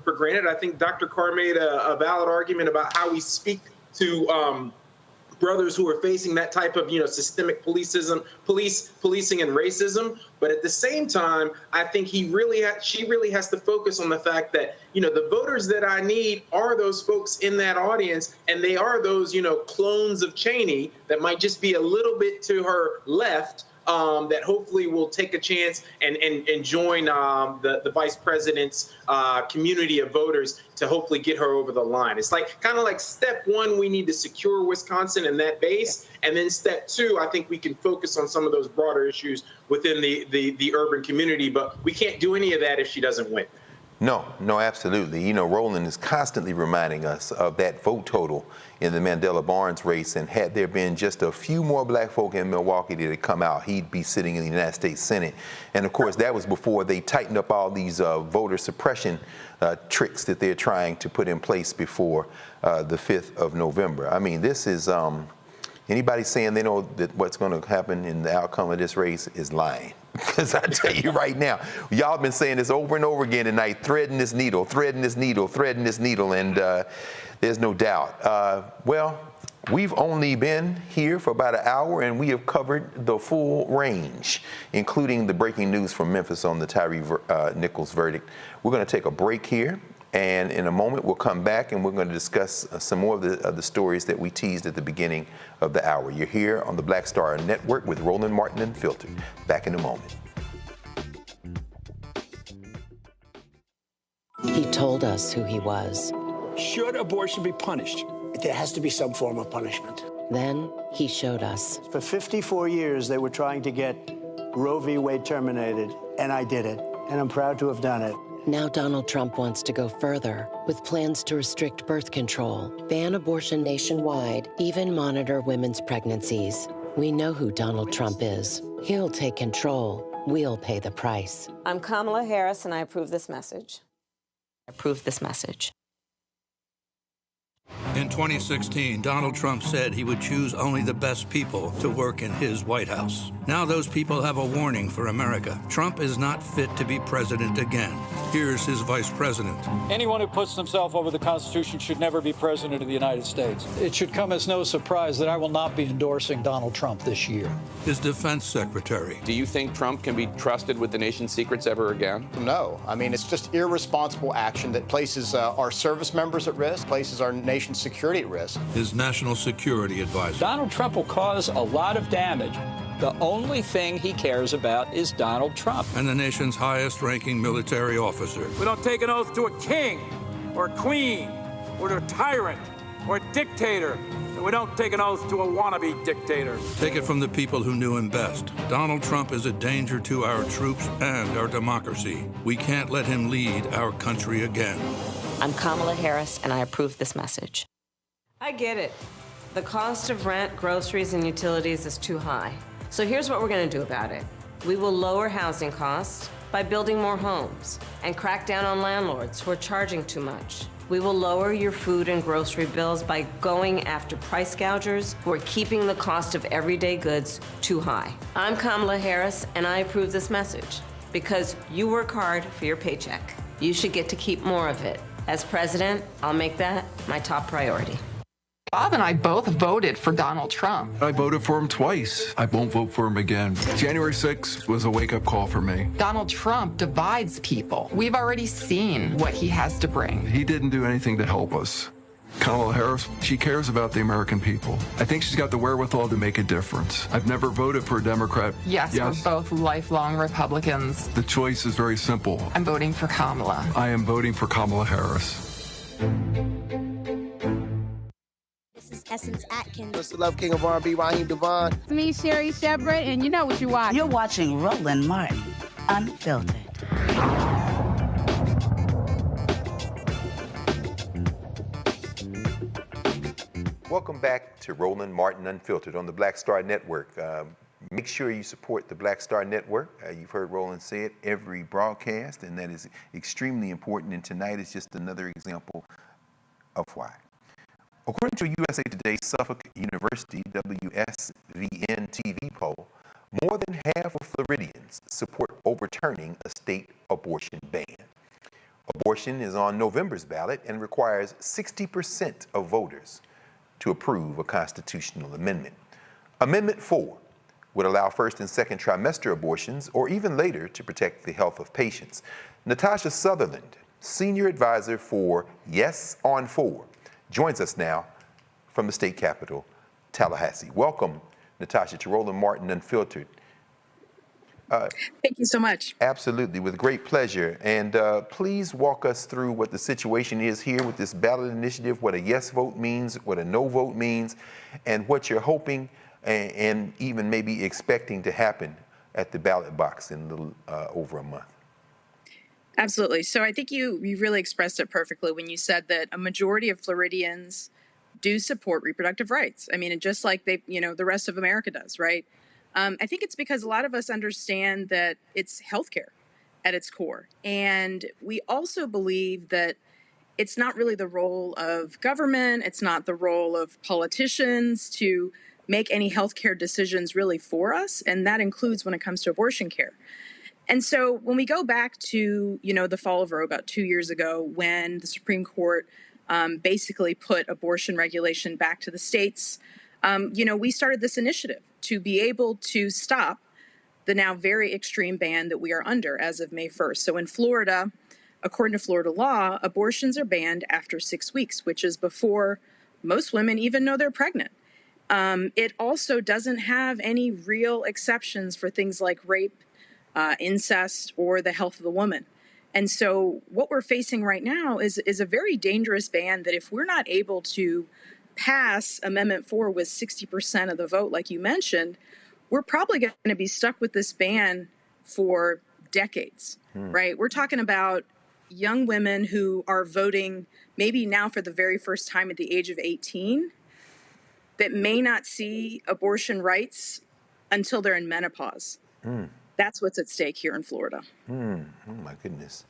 for granted. I think Dr. Carr made a valid argument about how we speak to brothers who are facing that type of, systemic policing and racism. But at the same time, I think she really has to focus on the fact that, the voters that I need are those folks in that audience, and they are those, clones of Cheney that might just be a little bit to her left, that hopefully will take a chance and join the vice president's community of voters to hopefully get her over the line. It's kind of like step one, we need to secure Wisconsin and that base. And then step two, I think we can focus on some of those broader issues within the urban community. But we can't do any of that if she doesn't win. No, absolutely. Roland is constantly reminding us of that vote total in the Mandela Barnes race, and had there been just a few more black folk in Milwaukee that had come out, he'd be sitting in the United States Senate. And of course, that was before they tightened up all these voter suppression tricks that they're trying to put in place before the 5th of November. I mean, this is, anybody saying they know that what's going to happen in the outcome of this race is lying. Because I tell you right now, y'all been saying this over and over again tonight, threading this needle, threading this needle, threading this needle, and there's no doubt. Well, we've only been here for about an hour, and we have covered the full range, including the breaking news from Memphis on the Tyree Nichols verdict. We're going to take a break here, and in a moment we'll come back and we're going to discuss some more of the stories that we teased at the beginning of the hour. You're here on the Black Star Network with Roland Martin Unfiltered. Back in a moment. He told us who he was. Should abortion be punished? There has to be some form of punishment. Then he showed us. For 54 years, they were trying to get Roe v. Wade terminated, and I did it, and I'm proud to have done it. Now Donald Trump wants to go further with plans to restrict birth control, ban abortion nationwide, even monitor women's pregnancies. We know who Donald Trump is. He'll take control. We'll pay the price. I'm Kamala Harris, and I approve this message. I approve this message. In 2016, Donald Trump said he would choose only the best people to work in his White House. Now those people have a warning for America. Trump is not fit to be president again. Here's his vice president. Anyone who puts themselves over the Constitution should never be president of the United States. It should come as no surprise that I will not be endorsing Donald Trump this year. His defense secretary. Do you think Trump can be trusted with the nation's secrets ever again? No. I mean, it's just irresponsible action that places our service members at risk, places our nation's security at risk. His national security advisor. Donald Trump will cause a lot of damage. The only thing he cares about is Donald Trump. And the nation's highest-ranking military officer. We don't take an oath to a king or a queen or to a tyrant or a dictator. And we don't take an oath to a wannabe dictator. Take it from the people who knew him best. Donald Trump is a danger to our troops and our democracy. We can't let him lead our country again. I'm Kamala Harris, and I approve this message. I get it. The cost of rent, groceries, and utilities is too high. So here's what we're going to do about it. We will lower housing costs by building more homes and crack down on landlords who are charging too much. We will lower your food and grocery bills by going after price gougers who are keeping the cost of everyday goods too high. I'm Kamala Harris, and I approve this message because you work hard for your paycheck. You should get to keep more of it. As president, I'll make that my top priority. Bob and I both voted for Donald Trump. I voted for him twice. I won't vote for him again. January 6th was a wake-up call for me. Donald Trump divides people. We've already seen what he has to bring. He didn't do anything to help us. Kamala Harris, she cares about the American people. I think she's got the wherewithal to make a difference. I've never voted for a Democrat. Yes, we're both lifelong Republicans. The choice is very simple. I'm voting for Kamala. I am voting for Kamala Harris. This is Essence Atkins. It's the Love King of R&B, Raheem Devon. It's me, Sherry Shepard, and you know what you watch. You're watching Roland Martin Unfiltered. Welcome back to Roland Martin Unfiltered on the Black Star Network. Make sure you support the Black Star Network. You've heard Roland say it every broadcast, and that is extremely important. And tonight is just another example of why. According to a USA Today Suffolk University WSVN TV poll, more than half of Floridians support overturning a state abortion ban. Abortion is on November's ballot and requires 60% of voters to approve a constitutional amendment. Amendment 4 would allow first and second trimester abortions or even later to protect the health of patients. Natasha Sutherland, Senior Advisor for Yes on 4, joins us now from the state capitol, Tallahassee. Welcome, Natasha, to Roland Martin Unfiltered. Thank you so much. Absolutely, with great pleasure. And please walk us through what the situation is here with this ballot initiative, what a yes vote means, what a no vote means, and what you're hoping and even maybe expecting to happen at the ballot box in a little over a month. Absolutely. So I think you really expressed it perfectly when you said that a majority of Floridians do support reproductive rights. I mean, just like the rest of America does, right? I think it's because a lot of us understand that it's healthcare at its core. And we also believe that it's not really the role of government, it's not the role of politicians to make any healthcare decisions really for us. And that includes when it comes to abortion care. And so when we go back to, the fall of Roe about 2 years ago, when the Supreme Court basically put abortion regulation back to the states, we started this initiative to be able to stop the now very extreme ban that we are under as of May 1st. So in Florida, according to Florida law, abortions are banned after 6 weeks, which is before most women even know they're pregnant. It also doesn't have any real exceptions for things like rape, incest, or the health of the woman. And so what we're facing right now is a very dangerous ban that if we're not able to pass Amendment 4 with 60% of the vote, like you mentioned, we're probably going to be stuck with this ban for decades, right? We're talking about young women who are voting maybe now for the very first time at the age of 18 that may not see abortion rights until they're in menopause. That's what's at stake here in Florida. Oh my goodness.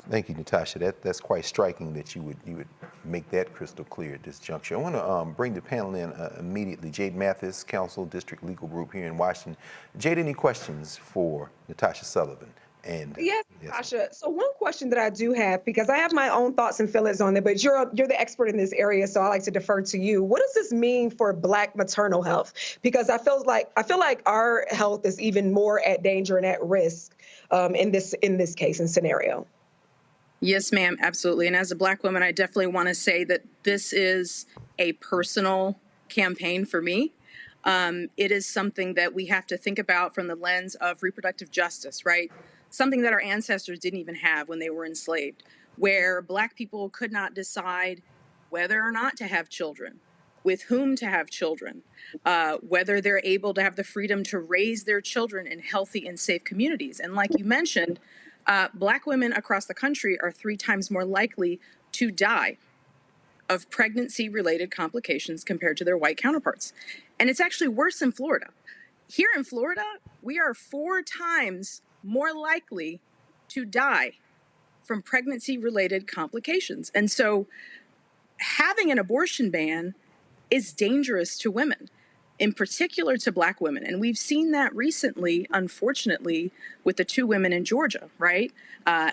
Thank you, Natasha. That's quite striking that you would make that crystal clear at this juncture. I want to bring the panel in immediately. Jade Mathis, Counsel, District Legal Group here in Washington. Jade, any questions for Natasha Sullivan? And yes, Natasha. So one question that I do have, because I have my own thoughts and feelings on it, but you're the expert in this area, so I like to defer to you. What does this mean for Black maternal health? Because I feel like our health is even more at danger and at risk in this case and scenario. Yes, ma'am, absolutely. And as a Black woman, I definitely want to say that this is a personal campaign for me. It is something that we have to think about from the lens of reproductive justice, right? Something that our ancestors didn't even have when they were enslaved, where Black people could not decide whether or not to have children, with whom to have children, whether they're able to have the freedom to raise their children in healthy and safe communities. And like you mentioned, Black women across the country are 3 times more likely to die of pregnancy-related complications compared to their white counterparts. And it's actually worse in Florida. Here in Florida, we are 4 times more likely to die from pregnancy-related complications. And so having an abortion ban is dangerous to women, in particular to Black women. And we've seen that recently, unfortunately, with the 2 women in Georgia, right?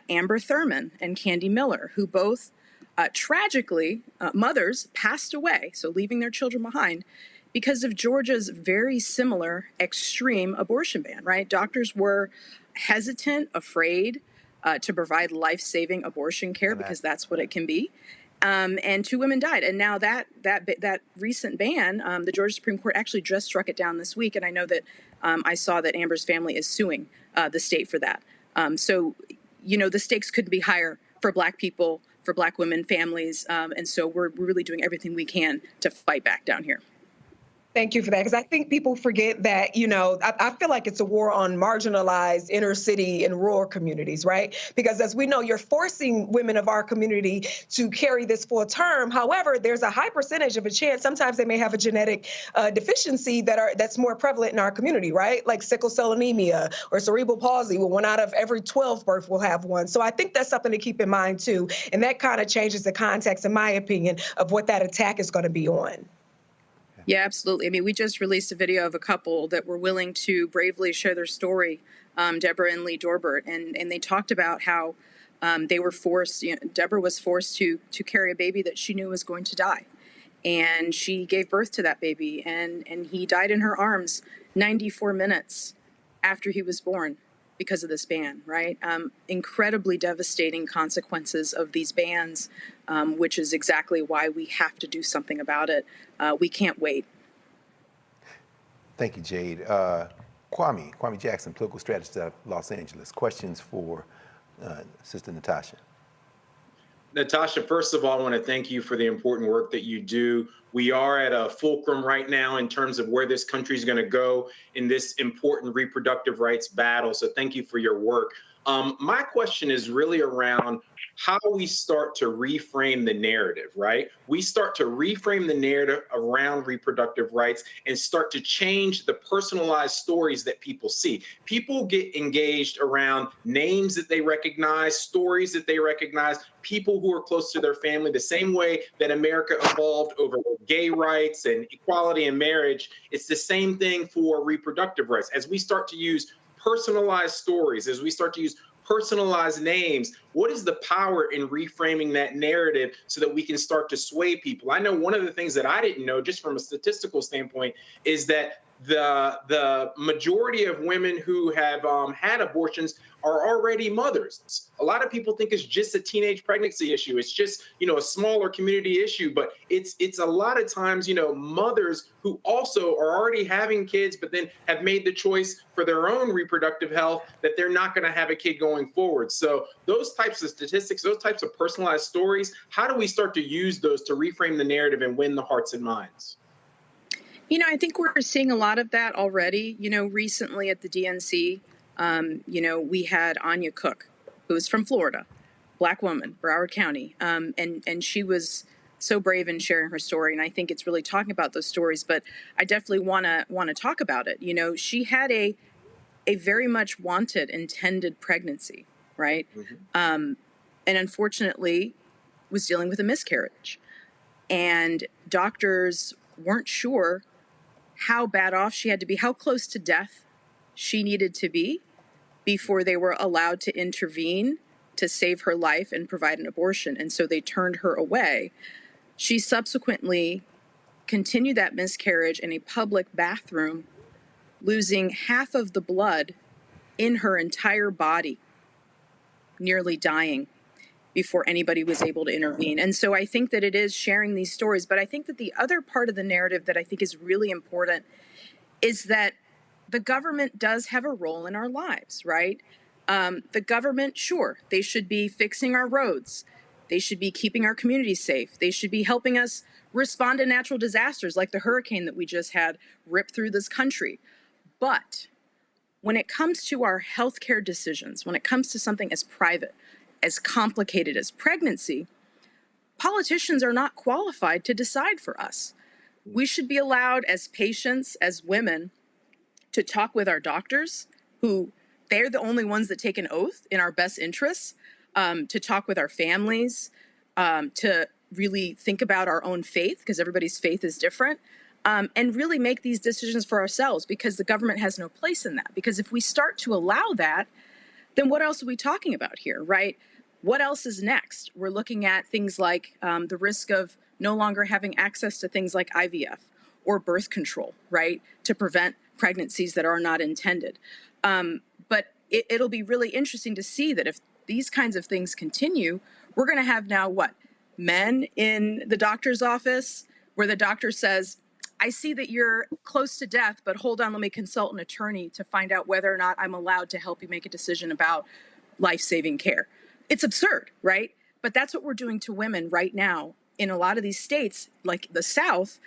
Amber Thurman and Candy Miller, who both tragically, mothers passed away, so leaving their children behind, because of Georgia's very similar extreme abortion ban, right? Doctors were hesitant, afraid to provide life-saving abortion care because that's what it can be. And 2 women died. And now that recent ban, the Georgia Supreme Court actually just struck it down this week. And I know that I saw that Amber's family is suing the state for that. So, the stakes couldn't be higher for Black people, for Black women, families. And so we're really doing everything we can to fight back down here. Thank you for that, because I think people forget that, I feel like it's a war on marginalized inner city and rural communities, right? Because as we know, you're forcing women of our community to carry this full term. However, there's a high percentage of a chance, sometimes they may have a genetic deficiency that's more prevalent in our community, right? Like sickle cell anemia or cerebral palsy, where 1 out of every 12 births will have one. So I think that's something to keep in mind too. And that kind of changes the context, in my opinion, of what that attack is going to be on. Yeah, absolutely. I mean, we just released a video of a couple that were willing to bravely share their story, Deborah and Lee Dorbert, and they talked about how They were forced, Deborah was forced to carry a baby that she knew was going to die. And she gave birth to that baby, and he died in her arms 94 minutes after he was born because of this ban, right? Incredibly devastating consequences of these bans, which is exactly why we have to do something about it. We can't wait. Thank you, Jade. Kwame Jackson, political strategist of Los Angeles. Questions for Sister Natasha. Natasha, first of all, I want to thank you for the important work that you do. We are at a fulcrum right now in terms of where this country is going to go in this important reproductive rights battle. So thank you for your work. My question is really around how we start to reframe the narrative, right? We start to reframe the narrative around reproductive rights and start to change the personalized stories that people see. People get engaged around names that they recognize, stories that they recognize, people who are close to their family, the same way that America evolved over gay rights and equality in marriage. It's the same thing for reproductive rights. As we start to use personalized stories, as we start to use personalized names, what is the power in reframing that narrative so that we can start to sway people? I know one of the things that I didn't know, just from a statistical standpoint, is that the majority of women who have had abortions are already mothers. A lot of people think it's just a teenage pregnancy issue. It's just, a smaller community issue, but it's a lot of times, mothers who also are already having kids, but then have made the choice for their own reproductive health that they're not going to have a kid going forward. So those types of statistics, those types of personalized stories, how do we start to use those to reframe the narrative and win the hearts and minds? I think we're seeing a lot of that already. Recently at the DNC, we had Anya Cook, who is from Florida, Black woman, Broward County. And she was so brave in sharing her story. And I think it's really talking about those stories. But I definitely want to talk about it. She had a very much wanted, intended pregnancy, right? Mm-hmm. And unfortunately was dealing with a miscarriage. And doctors weren't sure how bad off she had to be, how close to death she needed to be before they were allowed to intervene to save her life and provide an abortion. And so they turned her away. She subsequently continued that miscarriage in a public bathroom, losing half of the blood in her entire body, nearly dying before anybody was able to intervene. And so I think that it is sharing these stories. But I think that the other part of the narrative that I think is really important is that the government does have a role in our lives, right? The government, sure, they should be fixing our roads. They should be keeping our communities safe. They should be helping us respond to natural disasters like the hurricane that we just had rip through this country. But when it comes to our healthcare decisions, when it comes to something as private, as complicated as pregnancy, politicians are not qualified to decide for us. We should be allowed as patients, as women, to talk with our doctors, who they're the only ones that take an oath in our best interests, to talk with our families, to really think about our own faith, because everybody's faith is different, and really make these decisions for ourselves, because the government has no place in that. Because if we start to allow that, then what else are we talking about here, right? What else is next? We're looking at things like the risk of no longer having access to things like IVF or birth control, right, to prevent pregnancies that are not intended. But it'll be really interesting to see that if these kinds of things continue, we're going to have now men in the doctor's office where the doctor says, I see that you're close to death, but hold on, let me consult an attorney to find out whether or not I'm allowed to help you make a decision about life-saving care. It's absurd, right? But that's what we're doing to women right now in a lot of these states, like the South,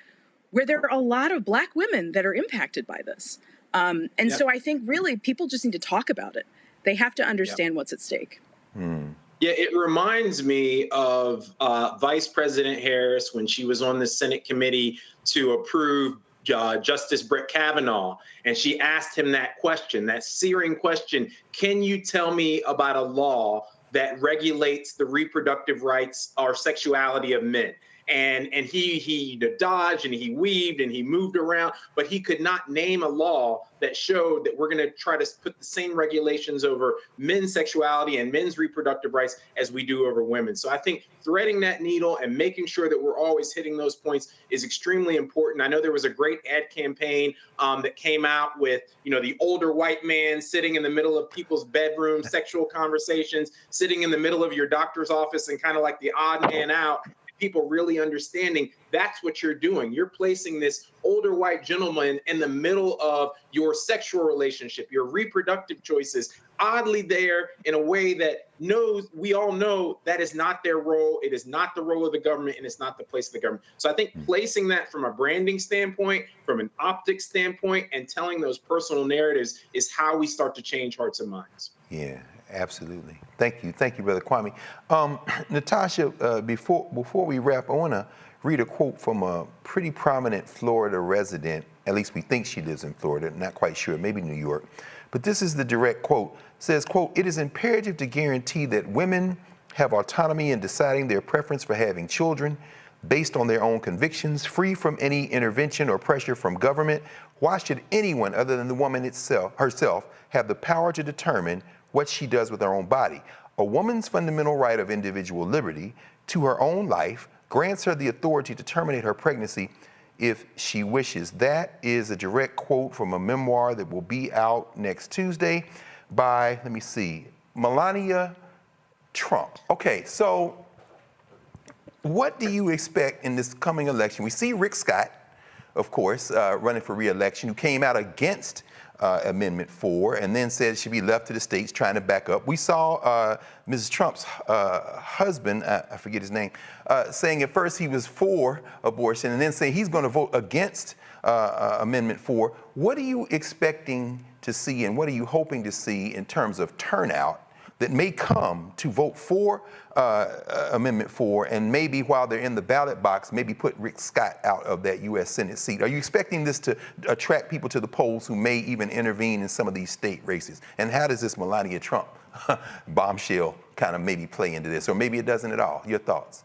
where there are a lot of Black women that are impacted by this. So I think really people just need to talk about it. They have to understand what's at stake. Yeah, it reminds me of Vice President Harris when she was on the Senate committee to approve Justice Brett Kavanaugh. And she asked him that question, that searing question, can you tell me about a law that regulates the reproductive rights or sexuality of men? And he dodged and he weaved and he moved around, but he could not name a law that showed that we're going to try to put the same regulations over men's sexuality and men's reproductive rights as we do over women. So I think threading that needle and making sure that we're always hitting those points is extremely important. I know there was a great ad campaign that came out with, the older white man sitting in the middle of people's bedrooms, sexual conversations, sitting in the middle of your doctor's office and kind of like the odd man out. People really understanding that's what you're doing. You're placing this older white gentleman in the middle of your sexual relationship, your reproductive choices, oddly there in a way that we all know that is not their role. It is not the role of the government, and it's not the place of the government. So I think placing that from a branding standpoint, from an optics standpoint, and telling those personal narratives is how we start to change hearts and minds. Yeah. Absolutely. Thank you, Brother Kwame. Natasha, before we wrap, I want to read a quote from a pretty prominent Florida resident. At least we think she lives in Florida, not quite sure, maybe New York. But this is the direct quote. It says, quote, "It is imperative to guarantee that women have autonomy in deciding their preference for having children based on their own convictions, free from any intervention or pressure from government. Why should anyone other than the woman herself have the power to determine what she does with her own body? A woman's fundamental right of individual liberty to her own life grants her the authority to terminate her pregnancy if she wishes." That is a direct quote from a memoir that will be out next Tuesday by, Melania Trump. Okay, so what do you expect in this coming election? We see Rick Scott, of course, running for re-election, who came out against Amendment 4 and then said it should be left to the states, trying to back up. We saw Mrs. Trump's husband, I forget his name, saying at first he was for abortion and then saying he's going to vote against Amendment 4. What are you expecting to see and what are you hoping to see in terms of turnout that may come to vote for Amendment 4 and maybe while they're in the ballot box, maybe put Rick Scott out of that U.S. Senate seat? Are you expecting this to attract people to the polls who may even intervene in some of these state races? And how does this Melania Trump bombshell kind of maybe play into this? Or maybe it doesn't at all. Your thoughts?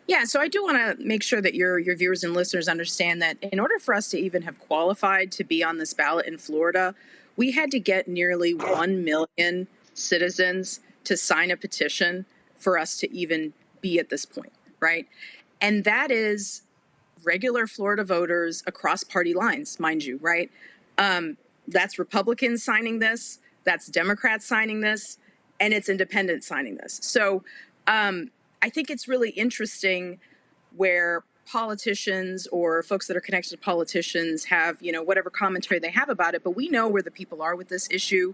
Yeah, so I do want to make sure that your viewers and listeners understand that in order for us to even have qualified to be on this ballot in Florida, we had to get nearly 1 million citizens to sign a petition for us to even be at this point, right? And that is regular Florida voters across party lines, mind you, right? That's Republicans signing this, that's Democrats signing this, and it's independents signing this. So I think it's really interesting where politicians or folks that are connected to politicians have, whatever commentary they have about it, but we know where the people are with this issue.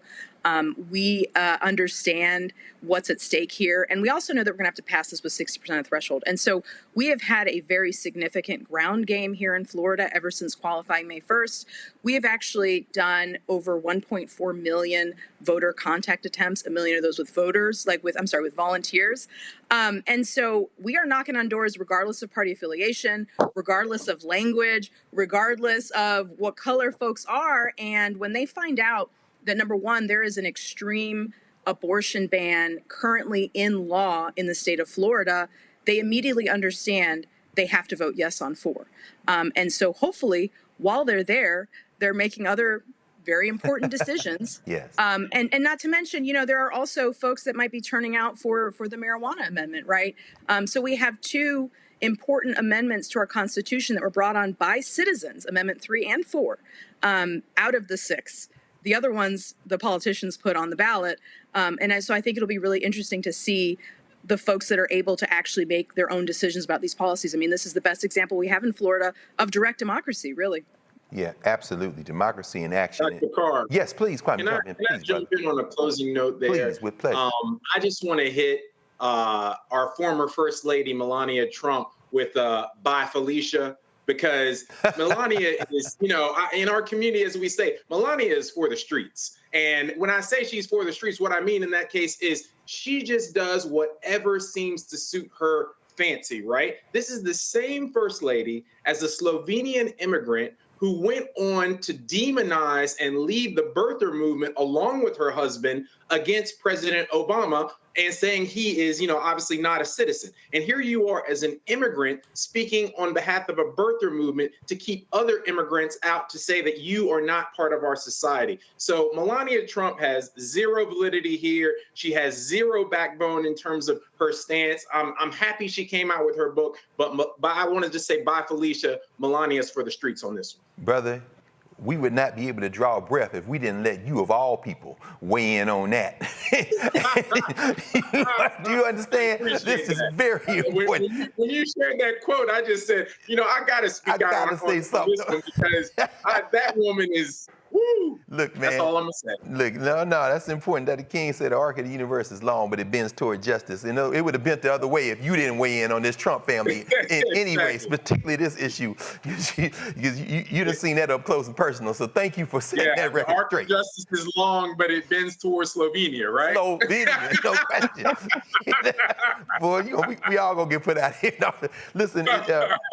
We understand what's at stake here. And we also know that we're going to have to pass this with 60% of threshold. And so we have had a very significant ground game here in Florida ever since qualifying May 1st. We have actually done over 1.4 million voter contact attempts, 1 million of those with voters, with volunteers. And so we are knocking on doors regardless of party affiliation, regardless of language, regardless of what color folks are. And when they find out that, number one, there is an extreme abortion ban currently in law in the state of Florida, they immediately understand they have to vote yes on 4. And so hopefully while they're there, they're making other very important decisions. Yes. And not to mention, there are also folks that might be turning out for the marijuana amendment, right? So we have 2 important amendments to our Constitution that were brought on by citizens, Amendment 3 and 4, out of the 6. The other ones the politicians put on the ballot. So I think it'll be really interesting to see the folks that are able to actually make their own decisions about these policies. I mean, this is the best example we have in Florida of direct democracy, really. Yeah, absolutely. Democracy in action. Dr. Carr. Yes, please, Kwame. Can I jump in on a closing note there? Please, with pleasure. I just want to hit our former First Lady, Melania Trump, with Bye Felicia, because Melania is, in our community, as we say, Melania is for the streets. And when I say she's for the streets, what I mean in that case is she just does whatever seems to suit her fancy, right? This is the same First Lady as a Slovenian immigrant who went on to demonize and lead the birther movement along with her husband against President Obama and saying he is, obviously not a citizen. And here you are as an immigrant speaking on behalf of a birther movement to keep other immigrants out, to say that you are not part of our society. So Melania Trump has zero validity here. She has zero backbone in terms of her stance. I'm happy she came out with her book, but I want to just say bye, Felicia. Melania's for the streets on this one. Brother, we would not be able to draw a breath if we didn't let you, of all people, weigh in on that. Do you understand? This is very important. When you shared that quote, I just said, I got to speak out on this one because that woman is, woo. Look, man. That's all I'm going to say. Look, no, that's important that the king said the arc of the universe is long, but it bends toward justice. It would have bent the other way if you didn't weigh in on this Trump family in any way, particularly this issue. You'd have seen that up close and personal. So thank you for setting that record straight. The arc of justice is long, but it bends towards Slovenia, right? Slovenia, no question. Boy, we all gonna get put out here. No, listen,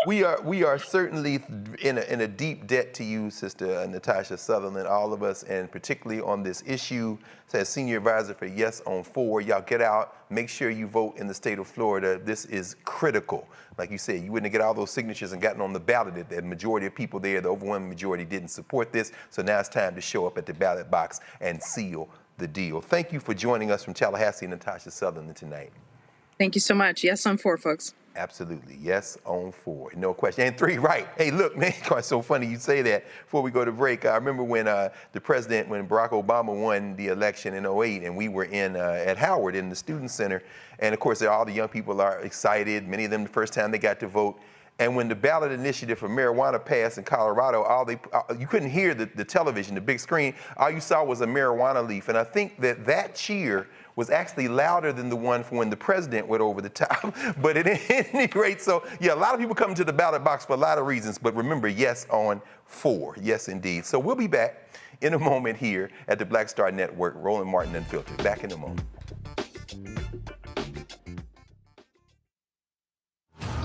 we are certainly in a deep debt to you, Sister Natasha Sutherland, all of us, and particularly on this issue. As Senior Advisor for Yes on 4, y'all get out, make sure you vote in the state of Florida. This is critical. Like you said, you wouldn't get all those signatures and gotten on the ballot. The majority of people there, the overwhelming majority, didn't support this. So now it's time to show up at the ballot box and seal the deal. Thank you for joining us from Tallahassee, Natasha Sutherland, tonight. Thank you so much. Yes on 4, folks. Absolutely. Yes on 4. No question. And 3, right. Hey, look, man, it's so funny you say that. Before we go to break, I remember when the president, when Barack Obama won the election in 2008, and we were at Howard in the Student Center. And of course, all the young people are excited. Many of them the first time they got to vote. And when the ballot initiative for marijuana passed in Colorado, you couldn't hear the television, the big screen. All you saw was a marijuana leaf. And I think that cheer was actually louder than the one for when the president went over the top. But at any rate, so yeah, a lot of people come to the ballot box for a lot of reasons. But remember, yes on 4. Yes, indeed. So we'll be back in a moment here at the Black Star Network, Roland Martin Unfiltered. Back in a moment.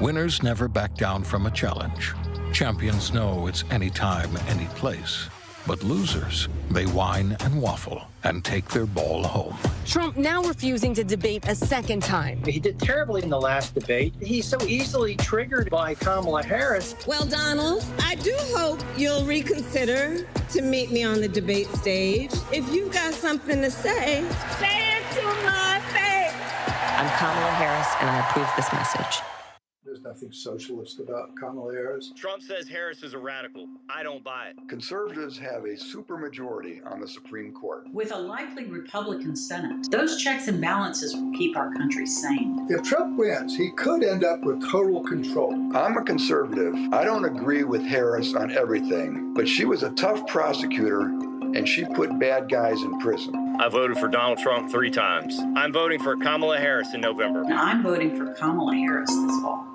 Winners never back down from a challenge. Champions know it's anytime, any place. But losers, they whine and waffle and take their ball home. Trump now refusing to debate a second time. He did terribly in the last debate. He's so easily triggered by Kamala Harris. Well, Donald, I do hope you'll reconsider to meet me on the debate stage. If you've got something to say it to my face. I'm Kamala Harris, and I approve this message. There's nothing socialist about Kamala Harris. Trump says Harris is a radical. I don't buy it. Conservatives have a supermajority on the Supreme Court. With a likely Republican Senate, those checks and balances will keep our country sane. If Trump wins, he could end up with total control. I'm a conservative. I don't agree with Harris on everything, but she was a tough prosecutor and she put bad guys in prison. I voted for Donald Trump 3 times. I'm voting for Kamala Harris in November. Now, I'm voting for Kamala Harris this fall.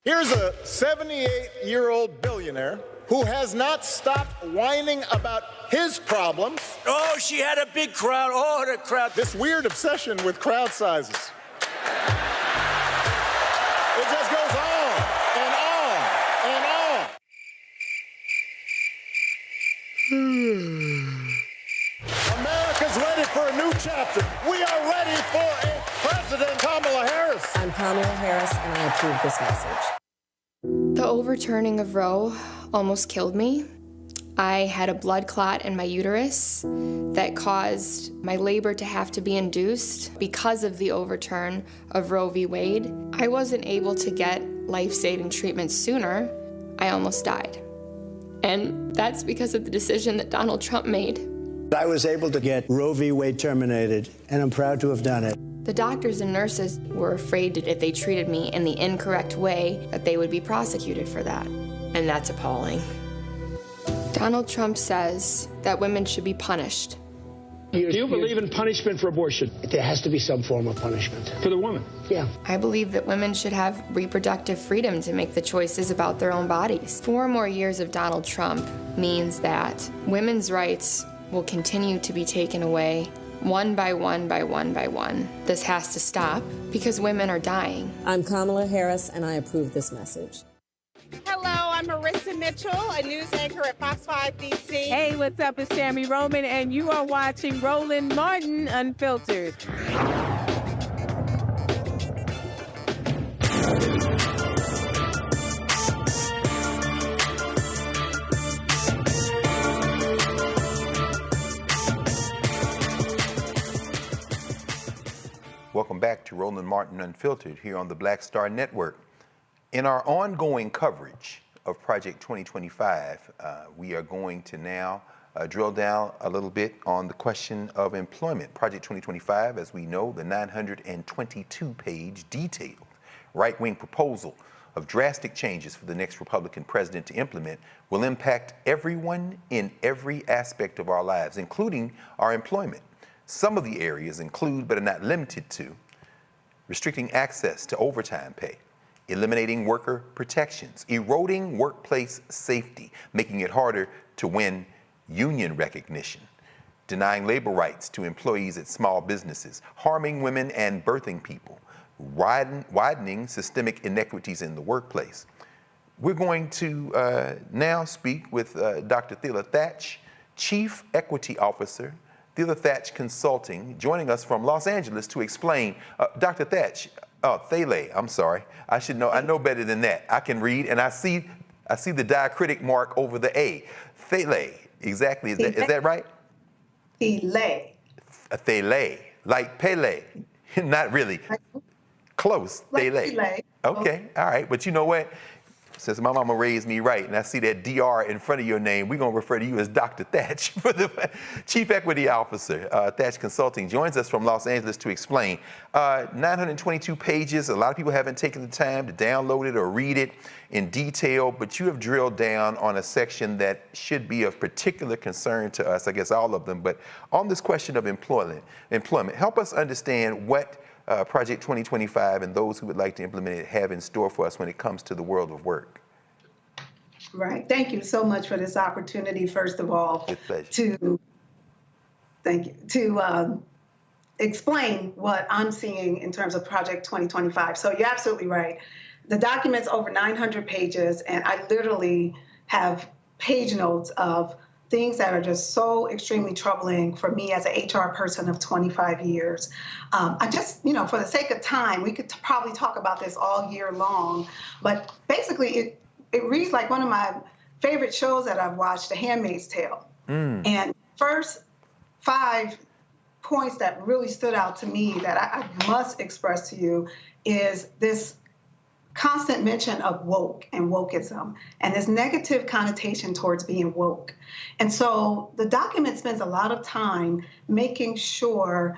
Here's a 78-year-old billionaire who has not stopped whining about his problems. Oh, she had a big crowd. Oh, the crowd. This weird obsession with crowd sizes. It just goes on and on and on. America's ready for a new chapter. We are ready for a President Kamala Harris. I'm Kamala Harris, and I approve this message. The overturning of Roe almost killed me. I had a blood clot in my uterus that caused my labor to have to be induced because of the overturn of Roe v. Wade. I wasn't able to get life-saving treatment sooner. I almost died. And that's because of the decision that Donald Trump made. I was able to get Roe v. Wade terminated, and I'm proud to have done it. The doctors and nurses were afraid that if they treated me in the incorrect way, that they would be prosecuted for that. And that's appalling. Donald Trump says that women should be punished. Do you believe in punishment for abortion? There has to be some form of punishment. For the woman? Yeah. I believe that women should have reproductive freedom to make the choices about their own bodies. 4 more years of Donald Trump means that women's rights will continue to be taken away one by one by one by one. This has to stop because women are dying. I'm Kamala Harris, and I approve this message. Hello, I'm Marissa Lisa Mitchell, a news anchor at Fox 5 DC. Hey, what's up? It's Tammy Roman, and you are watching Roland Martin Unfiltered. Welcome back to Roland Martin Unfiltered here on the Black Star Network. In our ongoing coverage of Project 2025, we are going to now drill down a little bit on the question of employment. Project 2025, as we know, the 922-page detailed right-wing proposal of drastic changes for the next Republican president to implement will impact everyone in every aspect of our lives, including our employment. Some of the areas include, but are not limited to, restricting access to overtime pay, eliminating worker protections, eroding workplace safety, making it harder to win union recognition, denying labor rights to employees at small businesses, harming women and birthing people, widening systemic inequities in the workplace. We're going to now speak with Dr. Thela Thatch, Chief Equity Officer, Thela Thatch Consulting, joining us from Los Angeles to explain. Dr. Thatch, Thela, I'm sorry. I should know. I know better than that. I can read, and I see the diacritic mark over the A. Thela, exactly. Is that right? Thela. Thela, like Pele. Not really. Close. Like Thela. Okay. All right. But you know what? Since my mama raised me right, and I see that DR in front of your name, we're going to refer to you as Dr. Thatch, for the Chief Equity Officer. Thatch Consulting joins us from Los Angeles to explain. 922 pages. A lot of people haven't taken the time to download it or read it in detail, but you have drilled down on a section that should be of particular concern to us, I guess all of them, but on this question of employment, help us understand what Project 2025 and those who would like to implement it have in store for us when it comes to the world of work. Right. Thank you so much for this opportunity, first of all, to explain what I'm seeing in terms of Project 2025. So you're absolutely right. The document's over 900 pages, and I literally have page notes of things that are just so extremely troubling for me as an HR person of 25 years. I just, for the sake of time, we could probably talk about this all year long, but basically it reads like one of my favorite shows that I've watched, The Handmaid's Tale. And first 5 points that really stood out to me that I must express to you is this constant mention of woke and wokeism and this negative connotation towards being woke. And so the document spends a lot of time making sure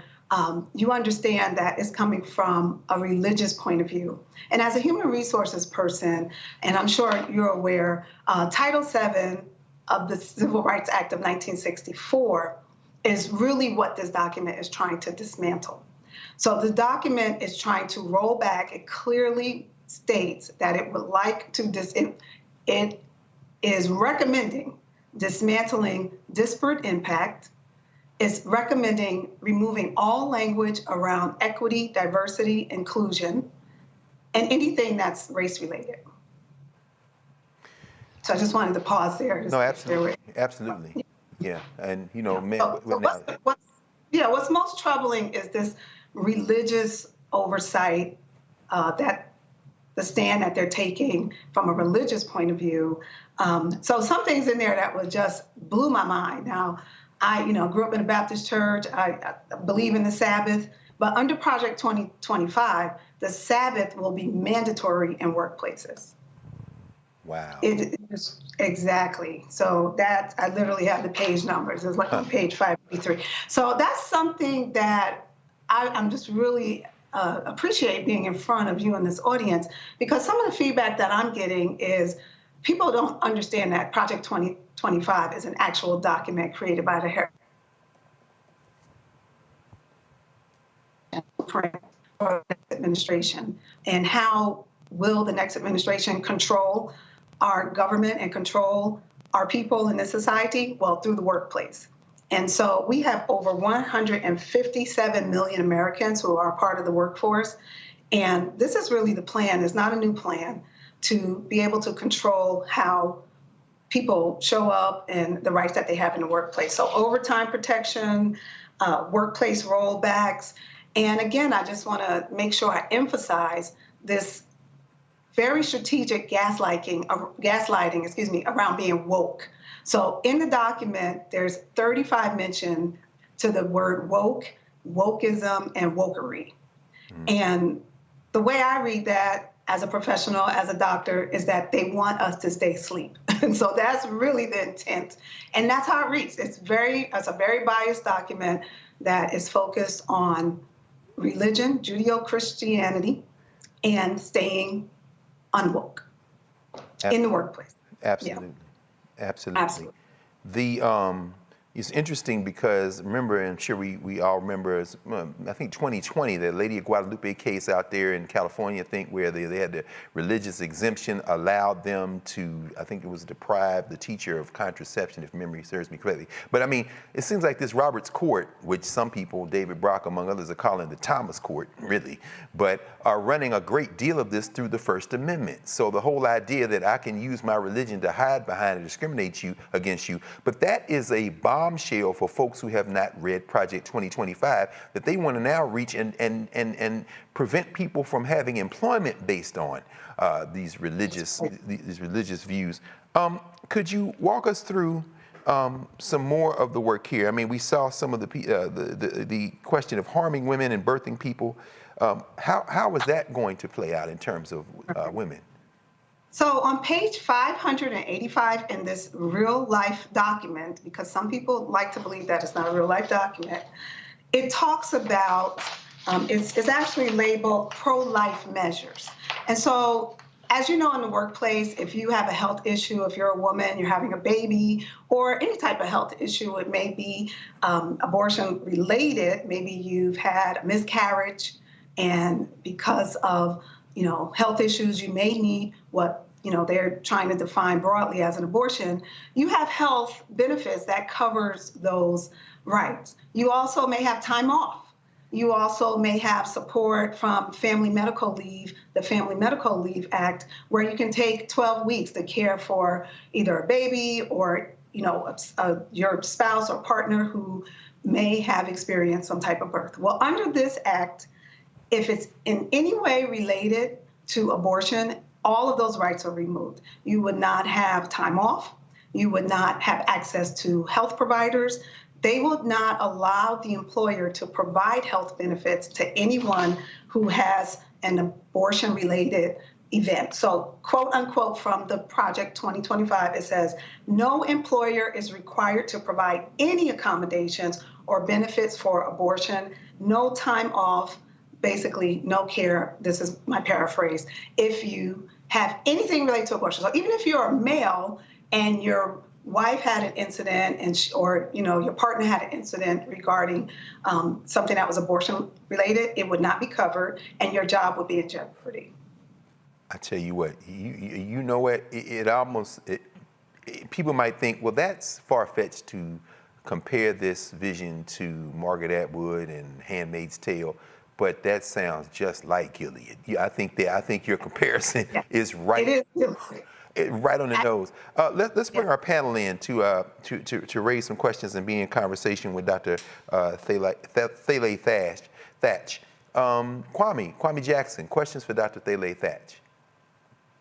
you understand that it's coming from a religious point of view. And as a human resources person, and I'm sure you're aware, Title VII of the Civil Rights Act of 1964 is really what this document is trying to dismantle. So the document is trying to roll back. It clearly states that it would like to, it is recommending dismantling disparate impact. It's recommending removing all language around equity, diversity, inclusion, and anything that's race-related. So I just wanted to pause there. No, absolutely. Absolutely. Yeah. And, what's most troubling is this religious oversight that the stand that they're taking from a religious point of view. So some things in there that was just blew my mind. Now, I grew up in a Baptist church. I believe in the Sabbath, but under Project 2025, the Sabbath will be mandatory in workplaces. Wow. Exactly. So that, I literally have the page numbers. It's like on page 533. So that's something that I'm just really appreciate being in front of you in this audience, because some of the feedback that I'm getting is people don't understand that Project 2025 is an actual document created by the Harris administration. And how will the next administration control our government and control our people in this society? Well, through the workplace. And so we have over 157 million Americans who are part of the workforce. And this is really the plan. It's not a new plan to be able to control how people show up and the rights that they have in the workplace. So overtime protection, workplace rollbacks. And again, I just want to make sure I emphasize this very strategic gaslighting, around being woke. So in the document, there's 35 mention to the word woke, wokeism, and wokery. And the way I read that as a professional, as a doctor, is that they want us to stay asleep. And so that's really the intent. And that's how it reads. It's a very biased document that is focused on religion, Judeo-Christianity, and staying unwoke in the workplace. Absolutely. Yeah. Absolutely. It's interesting because remember, and I'm sure we all remember, I think 2020, the Lady of Guadalupe case out there in California, I think, where they had the religious exemption allowed them to, I think it was deprive the teacher of contraception, if memory serves me correctly. But I mean, it seems like this Roberts Court, which some people, David Brock among others, are calling the Thomas Court, really, but are running a great deal of this through the First Amendment. So the whole idea that I can use my religion to hide behind and discriminate against you, but that is a bombshell for folks who have not read Project 2025, that they want to now reach and prevent people from having employment based on these religious views. Could you walk us through some more of the work here? I mean, we saw some of the question of harming women and birthing people. How is that going to play out in terms of women? So on page 585 in this real life document, because some people like to believe that it's not a real life document, it talks about, it's actually labeled pro-life measures. And so, as you know, in the workplace, if you have a health issue, if you're a woman, you're having a baby, or any type of health issue, it may be abortion related, maybe you've had a miscarriage, and because of health issues, you may need what they're trying to define broadly as an abortion. You have health benefits that covers those rights. You also may have time off. You also may have support from Family Medical Leave, the Family Medical Leave Act, where you can take 12 weeks to care for either a baby or your spouse or partner who may have experienced some type of birth. Well, under this act, if it's in any way related to abortion, all of those rights are removed. You would not have time off. You would not have access to health providers. They would not allow the employer to provide health benefits to anyone who has an abortion-related event. So, quote unquote, from the Project 2025, it says, no employer is required to provide any accommodations or benefits for abortion, no time off, basically no care, this is my paraphrase, if you have anything related to abortion. So even if you're a male and your wife had an incident or your partner had an incident regarding something that was abortion related, it would not be covered and your job would be in jeopardy. I tell you what, you know what, people might think, well, that's far-fetched to compare this vision to Margaret Atwood and Handmaid's Tale. But that sounds just like Gilead. I think your comparison is right, right on the nose. Let's bring our panel in to raise some questions and be in conversation with Dr. Thalay Thatch. Kwame Jackson, questions for Dr. Thalay Thatch.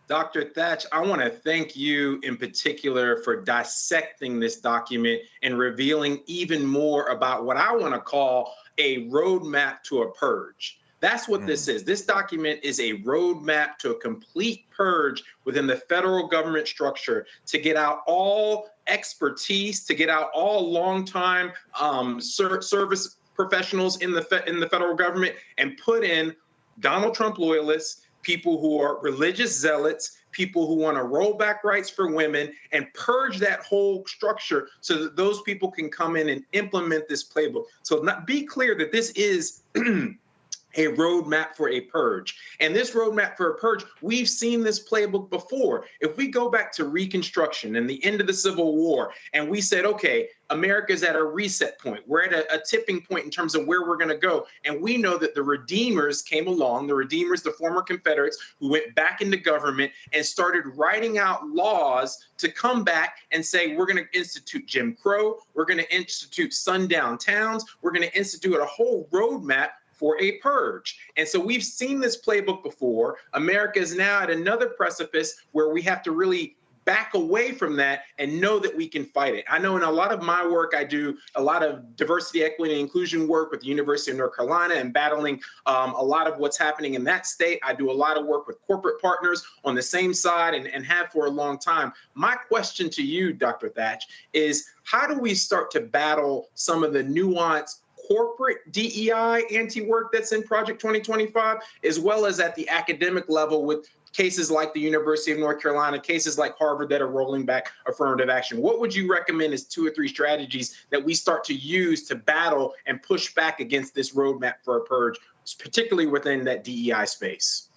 Dr. Thatch, I want to thank you in particular for dissecting this document and revealing even more about what I want to call a roadmap to a purge. That's what this is. This document is a roadmap to a complete purge within the federal government structure to get out all expertise, to get out all longtime service professionals in the federal government and put in Donald Trump loyalists, people who are religious zealots, people who want to roll back rights for women and purge that whole structure so that those people can come in and implement this playbook. So be clear that this is a roadmap for a purge. And this roadmap for a purge, we've seen this playbook before. If we go back to Reconstruction and the end of the Civil War, and we said, okay, America's at a reset point. We're at a tipping point in terms of where we're going to go. And we know that the Redeemers came along, the Redeemers, the former Confederates, who went back into government and started writing out laws to come back and say, we're going to institute Jim Crow, we're going to institute sundown towns, we're going to institute a whole roadmap for a purge. And so we've seen this playbook before. America is now at another precipice where we have to really back away from that and know that we can fight it. I know in a lot of my work, I do a lot of diversity, equity, and inclusion work with the University of North Carolina and battling a lot of what's happening in that state. I do a lot of work with corporate partners on the same side and have for a long time. My question to you, Dr. Thatch, is how do we start to battle some of the nuanced corporate DEI anti-work that's in Project 2025, as well as at the academic level with cases like the University of North Carolina, cases like Harvard that are rolling back affirmative action? What would you recommend as 2 or 3 strategies that we start to use to battle and push back against this roadmap for a purge, particularly within that DEI space?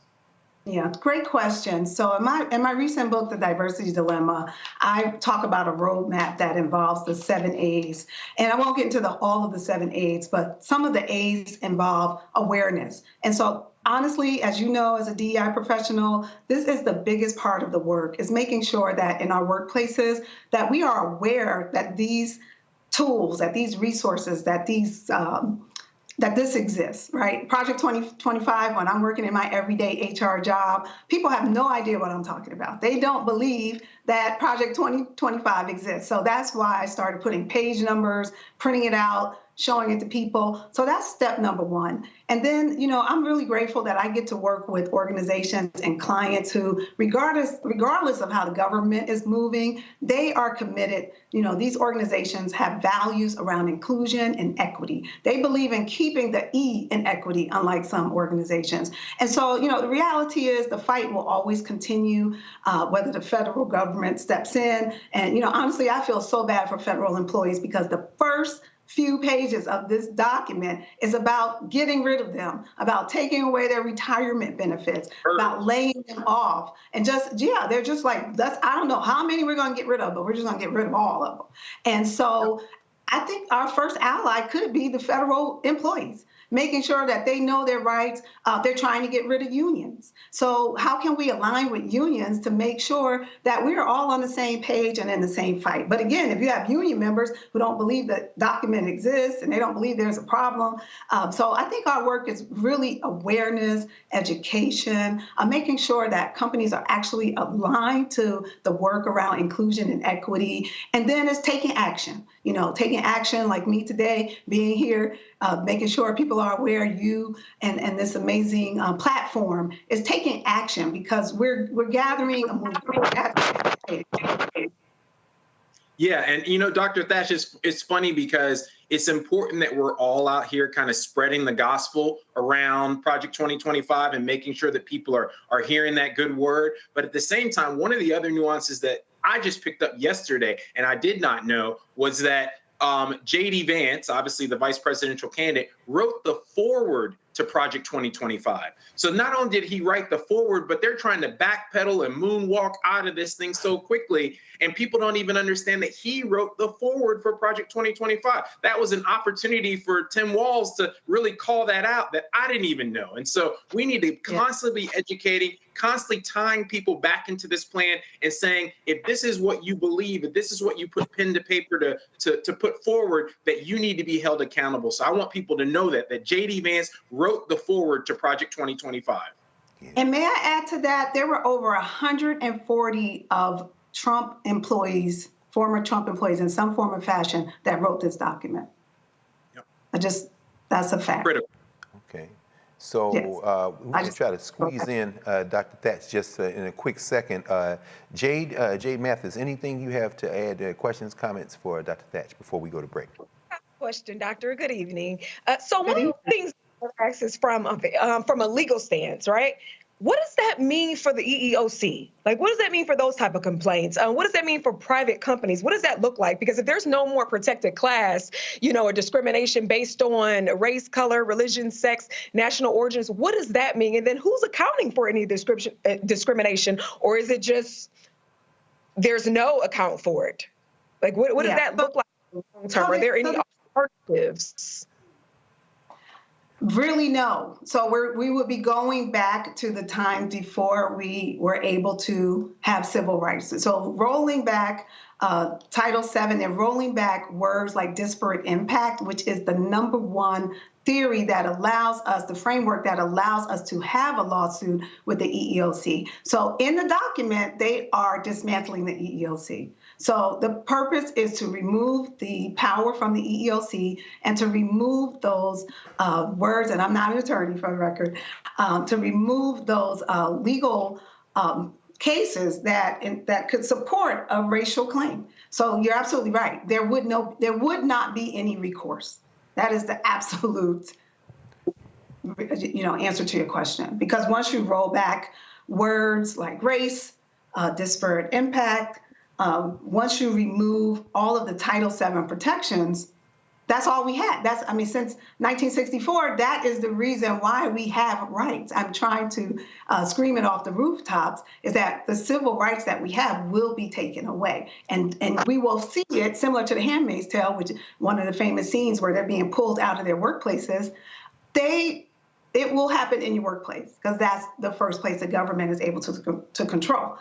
Yeah, great question. So in my recent book, The Diversity Dilemma, I talk about a roadmap that involves the 7 A's. And I won't get into all of the 7 A's, but some of the A's involve awareness. And so honestly, as you know, as a DEI professional, this is the biggest part of the work, is making sure that in our workplaces that we are aware that these tools, that these resources, that these that this exists, right? Project 2025, when I'm working in my everyday HR job, people have no idea what I'm talking about. They don't believe that Project 2025 exists. So that's why I started putting page numbers, printing it out, showing it to people. So that's step number 1. And then, you know, I'm really grateful that I get to work with organizations and clients who, regardless of how the government is moving, they are committed. You know, these organizations have values around inclusion and equity. They believe in keeping the E in equity, unlike some organizations. And so, you know, the reality is the fight will always continue, whether the federal government steps in. And, you know, honestly, I feel so bad for federal employees because the first few pages of this document is about getting rid of them, about taking away their retirement benefits, about laying them off. And just, yeah, they're just like, I don't know how many we're going to get rid of, but we're just going to get rid of all of them. And so I think our first ally could be the federal employees, making sure that they know their rights. They're trying to get rid of unions. So how can we align with unions to make sure that we're all on the same page and in the same fight? But again, if you have union members who don't believe the document exists and they don't believe there's a problem. So I think our work is really awareness, education, making sure that companies are actually aligned to the work around inclusion and equity. And then it's taking action, you know, taking action like me today, being here, making sure people are aware you and this amazing platform is taking action because we're gathering a movement. Yeah, and you know, Dr. Thatch, it's funny because it's important that we're all out here kind of spreading the gospel around Project 2025 and making sure that people are hearing that good word. But at the same time, one of the other nuances that I just picked up yesterday and I did not know was that J.D. Vance, obviously the vice presidential candidate, wrote the foreword to Project 2025. So not only did he write the foreword, but they're trying to backpedal and moonwalk out of this thing so quickly. And people don't even understand that he wrote the foreword for Project 2025. That was an opportunity for Tim Walz to really call that out that I didn't even know. And so we need to constantly be educating, constantly tying people back into this plan and saying, if this is what you believe, if this is what you put pen to paper to put forward, that you need to be held accountable. So I want people to know that J.D. Vance wrote the foreword to Project 2025. And may I add to that, there were over 140 of Trump employees, former Trump employees in some form or fashion that wrote this document. Yep. That's a fact. Critical. Okay. So we're going to try to squeeze in Dr. Thatch just in a quick second. Jade Mathis, anything you have to add, questions, comments for Dr. Thatch before we go to break? Question, Doctor. Good evening. So one of the things I ask is from a legal stance, right? What does that mean for the EEOC? Like, what does that mean for those type of complaints? What does that mean for private companies? What does that look like? Because if there's no more protected class, or discrimination based on race, color, religion, sex, national origins, what does that mean? And then who's accounting for any discrimination? Or is it just there's no account for it? Like, what does that look like long term? Are there any alternatives? Really, no. So we would be going back to the time before we were able to have civil rights. So rolling back Title VII and rolling back words like disparate impact, which is the #1 theory that allows us, the framework that allows us to have a lawsuit with the EEOC. So in the document, they are dismantling the EEOC. So the purpose is to remove the power from the EEOC and to remove those words, and I'm not an attorney for the record, to remove those legal cases that could support a racial claim. So you're absolutely right. There would not be any recourse. That is the absolute, answer to your question. Because once you roll back words like race, disparate impact, once you remove all of the Title VII protections, that's all we had. Since 1964, that is the reason why we have rights. I'm trying to scream it off the rooftops, is that the civil rights that we have will be taken away. And we will see it similar to The Handmaid's Tale, which one of the famous scenes where they're being pulled out of their workplaces. It will happen in your workplace because that's the first place the government is able to control.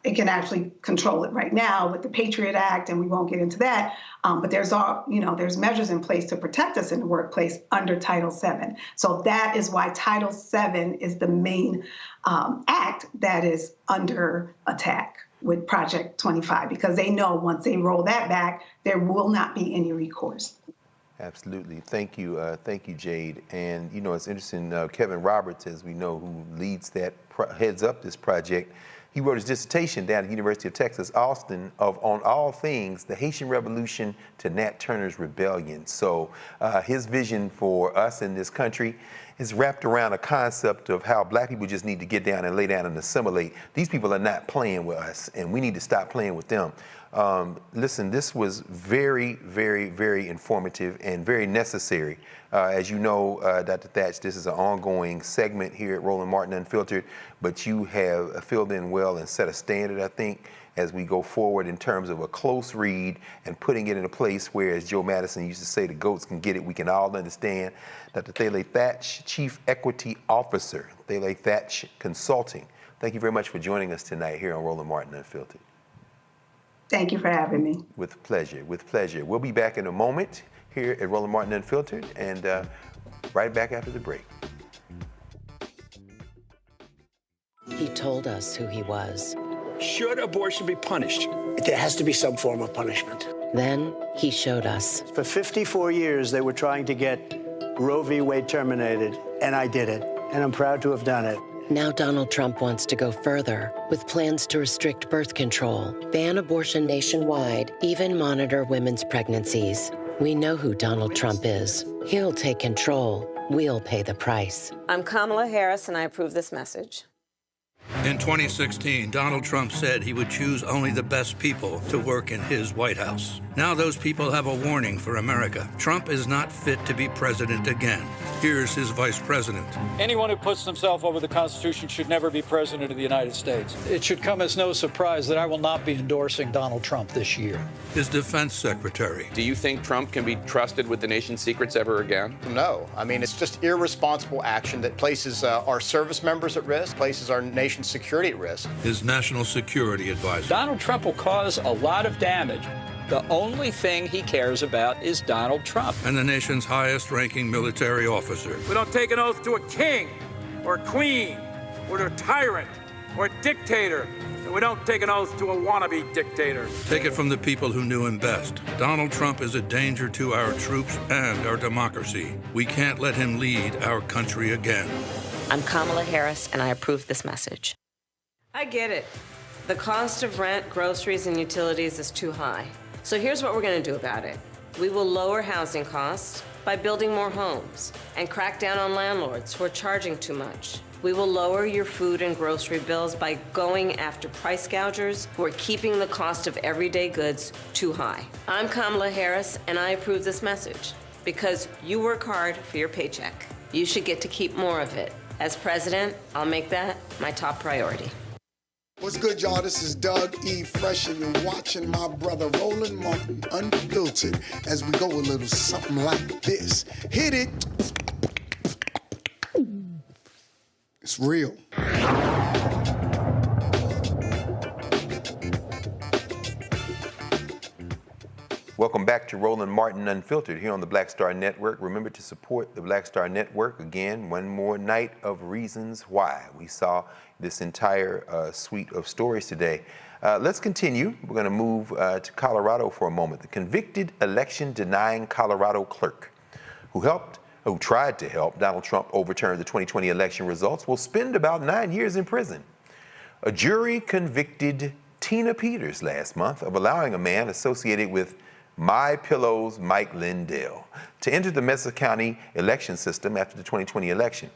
It can actually control it right now with the Patriot Act, and we won't get into that. But there's measures in place to protect us in the workplace under Title VII. So that is why Title VII is the main act that is under attack with Project 25, because they know once they roll that back, there will not be any recourse. Absolutely. Thank you, Jade. And, it's interesting, Kevin Roberts, as we know, who heads up this project, he wrote his dissertation down at the University of Texas, Austin, on all things, the Haitian Revolution to Nat Turner's Rebellion. So his vision for us in this country is wrapped around a concept of how black people just need to get down and lay down and assimilate. These people are not playing with us, and we need to stop playing with them. Listen, this was very, very, very informative and very necessary. As you know, Dr. Thatch, this is an ongoing segment here at Roland Martin Unfiltered, but you have filled in well and set a standard, I think, as we go forward in terms of a close read and putting it in a place where, as Joe Madison used to say, the goats can get it, we can all understand. Dr. Thalee Thatch, Chief Equity Officer, Thalee Thatch Consulting. Thank you very much for joining us tonight here on Roland Martin Unfiltered. Thank you for having me. With pleasure, with pleasure. We'll be back in a moment here at Roland Martin Unfiltered, and right back after the break. He told us who he was. Should abortion be punished? There has to be some form of punishment. Then he showed us. For 54 years, they were trying to get Roe v. Wade terminated, and I did it, and I'm proud to have done it. Now Donald Trump wants to go further with plans to restrict birth control, ban abortion nationwide, even monitor women's pregnancies. We know who Donald Trump is. He'll take control. We'll pay the price. I'm Kamala Harris, and I approve this message. In 2016, Donald Trump said he would choose only the best people to work in his White House. Now those people have a warning for America. Trump is not fit to be president again. Here's his vice president. Anyone who puts themselves over the Constitution should never be president of the United States. It should come as no surprise that I will not be endorsing Donald Trump this year. His defense secretary. Do you think Trump can be trusted with the nation's secrets ever again? No. I mean, it's just irresponsible action that places our service members at risk, places our nation's security at risk. His national security advisor. Donald Trump will cause a lot of damage. The only thing he cares about is Donald Trump. And the nation's highest-ranking military officer. We don't take an oath to a king or a queen or to a tyrant or a dictator. And we don't take an oath to a wannabe dictator. Take it from the people who knew him best. Donald Trump is a danger to our troops and our democracy. We can't let him lead our country again. I'm Kamala Harris, and I approve this message. I get it. The cost of rent, groceries, and utilities is too high. So here's what we're going to do about it. We will lower housing costs by building more homes and crack down on landlords who are charging too much. We will lower your food and grocery bills by going after price gougers who are keeping the cost of everyday goods too high. I'm Kamala Harris, and I approve this message because you work hard for your paycheck. You should get to keep more of it. As president, I'll make that my top priority. What's good, y'all? This is Doug E. Fresh, and you're watching my brother Roland Martin Unfiltered as we go a little something like this. Hit it. It's real. Welcome back to Roland Martin Unfiltered here on the Black Star Network. Remember to support the Black Star Network. Again, one more night of reasons why. We saw this entire suite of stories today. Let's continue. We're going to move to Colorado for a moment. The convicted election-denying Colorado clerk who tried to help Donald Trump overturn the 2020 election results will spend about 9 years in prison. A jury convicted Tina Peters last month of allowing a man associated with My Pillow's Mike Lindell to enter the Mesa County election system after the 2020 election.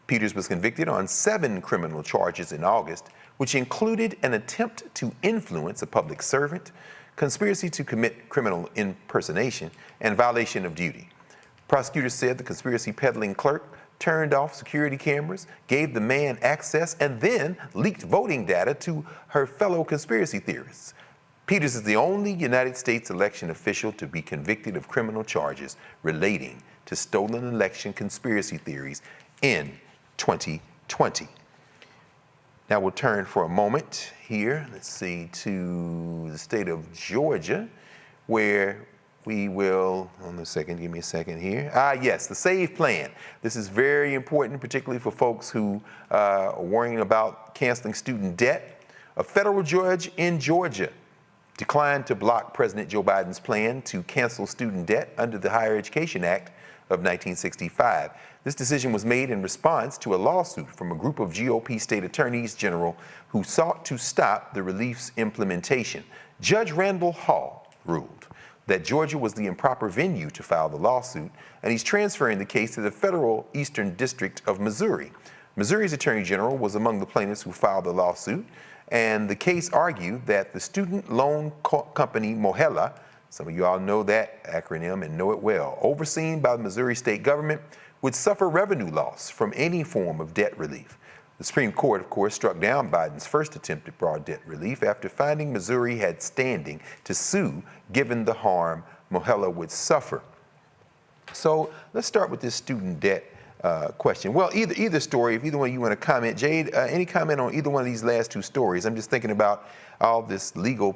Peters was convicted on 7 criminal charges in August, which included an attempt to influence a public servant, conspiracy to commit criminal impersonation, and violation of duty. Prosecutors said the conspiracy peddling clerk turned off security cameras, gave the man access, and then leaked voting data to her fellow conspiracy theorists. Peters is the only United States election official to be convicted of criminal charges relating to stolen election conspiracy theories in 2020. Now we'll turn for a moment here, let's see, to the state of Georgia, where we will, give me a second here. Yes, the SAVE plan. This is very important, particularly for folks who are worrying about canceling student debt. A federal judge in Georgia declined to block President Joe Biden's plan to cancel student debt under the Higher Education Act of 1965. This decision was made in response to a lawsuit from a group of GOP state attorneys general who sought to stop the relief's implementation. Judge Randall Hall ruled that Georgia was the improper venue to file the lawsuit, and he's transferring the case to the federal Eastern District of Missouri. Missouri's Attorney General was among the plaintiffs who filed the lawsuit, and the case argued that the student loan company Mohela, some of you all know that acronym and know it well, overseen by the Missouri state government, would suffer revenue loss from any form of debt relief. The Supreme Court, of course, struck down Biden's first attempt at broad debt relief after finding Missouri had standing to sue given the harm Mohela would suffer. So let's start with this student debt question. Well, either story, if either one you want to comment. Jade, any comment on either one of these last two stories? I'm just thinking about all this legal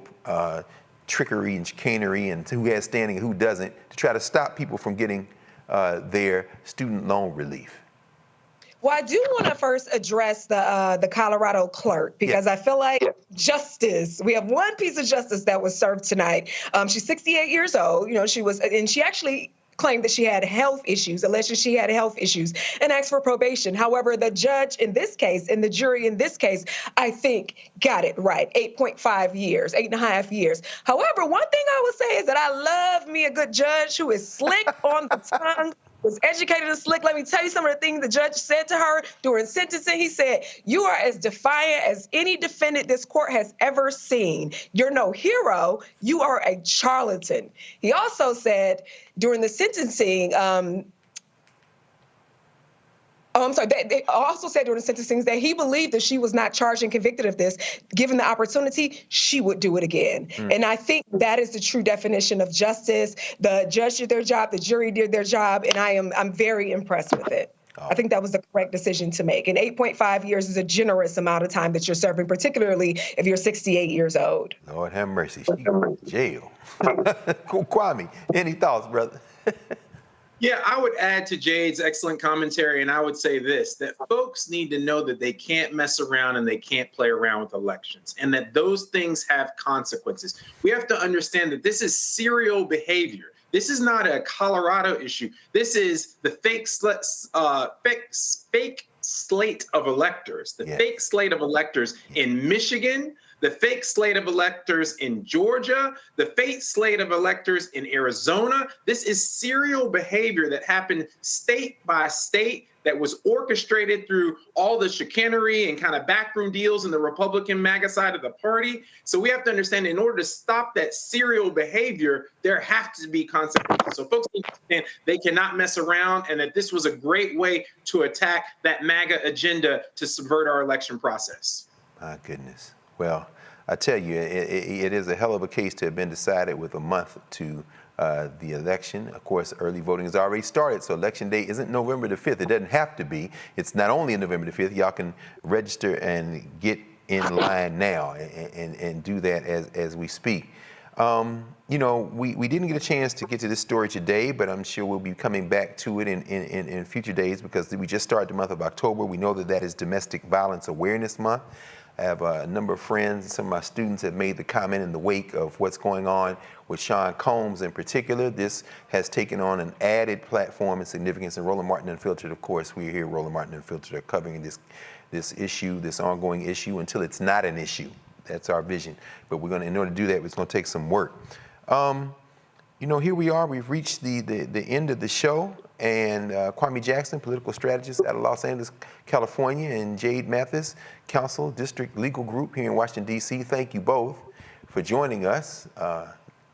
trickery and chicanery and who has standing and who doesn't to try to stop people from getting their student loan relief. Well, I do want to first address the Colorado clerk because I feel like justice. We have one piece of justice that was served tonight. She's 68 years old. You know, she actually claimed that she had health issues, alleged she had health issues, and asked for probation. However, the judge in this case and the jury in this case, I think, got it right. 8.5 years, 8.5 years. However, one thing I would say is that I love me a good judge who is slick on the tongue, was educated and slick. Let me tell you some of the things the judge said to her during sentencing. He said, "You are as defiant as any defendant this court has ever seen. You're no hero. You are a charlatan." He also said during the sentencing, they also said during the sentencing that he believed that she was not charged and convicted of this. Given the opportunity, she would do it again. And I think that is the true definition of justice. The judge did their job, the jury did their job, and I'm very impressed with it. I think that was the correct decision to make. And 8.5 years is a generous amount of time that you're serving, particularly if you're 68 years old. Lord have mercy. Jail. Kwame, any thoughts, brother? Yeah, I would add to Jade's excellent commentary, and I would say this, that folks need to know that they can't mess around and they can't play around with elections, and that those things have consequences. We have to understand that this is serial behavior. This is not a Colorado issue. This is the fake slate of electors, the fake slate of electors in Michigan, the fake slate of electors in Georgia, the fake slate of electors in Arizona. This is serial behavior that happened state by state, that was orchestrated through all the chicanery and kind of backroom deals in the Republican MAGA side of the party. So we have to understand, in order to stop that serial behavior, there have to be consequences. So folks need to understand they cannot mess around, and that this was a great way to attack that MAGA agenda to subvert our election process. My goodness. Well, I tell you, it is a hell of a case to have been decided with a month to the election. Of course, early voting has already started, so election day isn't November the 5th. It doesn't have to be. It's not only November the 5th. Y'all can register and get in line now and do that as we speak. You know, we didn't get a chance to get to this story today, but I'm sure we'll be coming back to it in future days, because we just started the month of October. We know that is Domestic Violence Awareness Month. I have a number of friends, some of my students have made the comment in the wake of what's going on with Sean Combs in particular. This has taken on an added platform and significance. And Roland Martin Unfiltered, of course, we're here, Roland Martin Unfiltered, are covering this issue, this ongoing issue, until it's not an issue. That's our vision. But we're in order to do that, it's gonna take some work. You know, here we are, we've reached the end of the show. And Kwame Jackson, political strategist out of Los Angeles, California, and Jade Mathis, Counsel, District Legal Group here in Washington, D.C. Thank you both for joining us.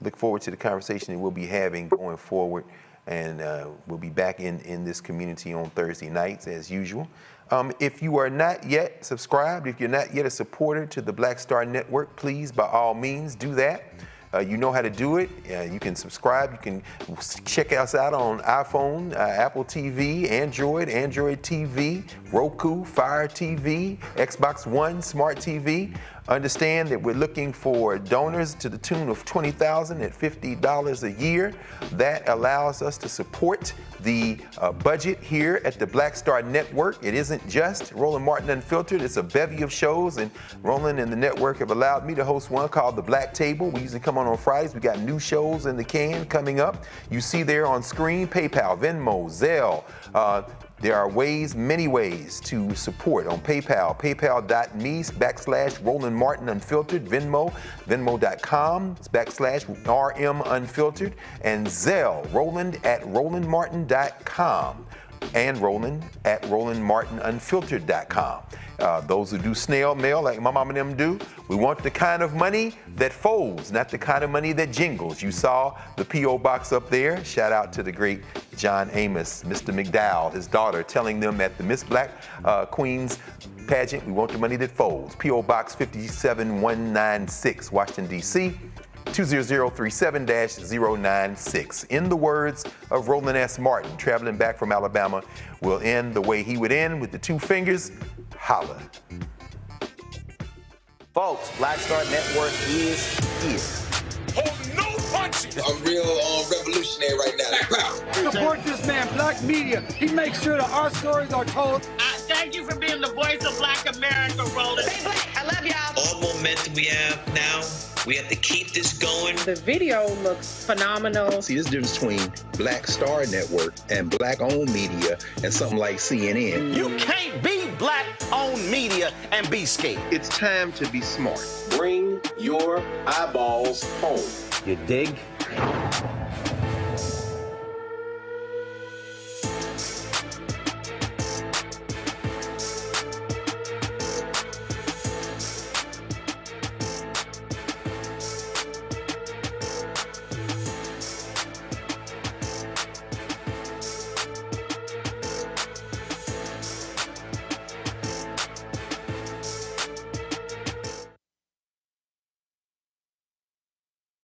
Look forward to the conversation that we'll be having going forward. And we'll be back in this community on Thursday nights as usual. If you are not yet subscribed, if you're not yet a supporter to the Black Star Network, please, by all means, do that. You know how to do it. You can subscribe. You can check us out on iPhone, Apple TV, Android TV, Roku, Fire TV, Xbox One, Smart TV. Understand that we're looking for donors to the tune of $20,000 at $50 a year. That allows us to support the budget here at the Black Star Network. It isn't just Roland Martin Unfiltered. It's a bevy of shows, and Roland and the network have allowed me to host one called The Black Table. We usually come on Fridays. We got new shows in the can coming up. You see there on screen, PayPal, Venmo, Zelle. There are ways, many ways to support on PayPal, paypal.me/Roland Martin Unfiltered, Venmo, venmo.com/RM Unfiltered, and Zelle, Roland@RolandMartin.com, and Roland@RolandMartinUnfiltered.com. Those who do snail mail like my mom and them do, we want the kind of money that folds, not the kind of money that jingles. You saw the P.O. box up there. Shout out to the great John Amos, Mr. McDowell, his daughter, telling them at the Miss Black Queens pageant, we want the money that folds. P.O. Box 57196, Washington, D.C., 20037-096. In the words of Roland S. Martin, traveling back from Alabama, will end the way he would end, with the two fingers. Holla. Folks, Black Star Network is here. Hold no punches. I'm real revolutionary right now. Support this man, Black Media. He makes sure that our stories are told. Thank you for being the voice of Black America, Roland. Stay black. I love y'all. All momentum we have now, we have to keep this going. The video looks phenomenal. See, this difference between Black Star Network and Black-owned media and something like CNN. You can't be Black-owned media and be scared. It's time to be smart. Bring your eyeballs home. You dig?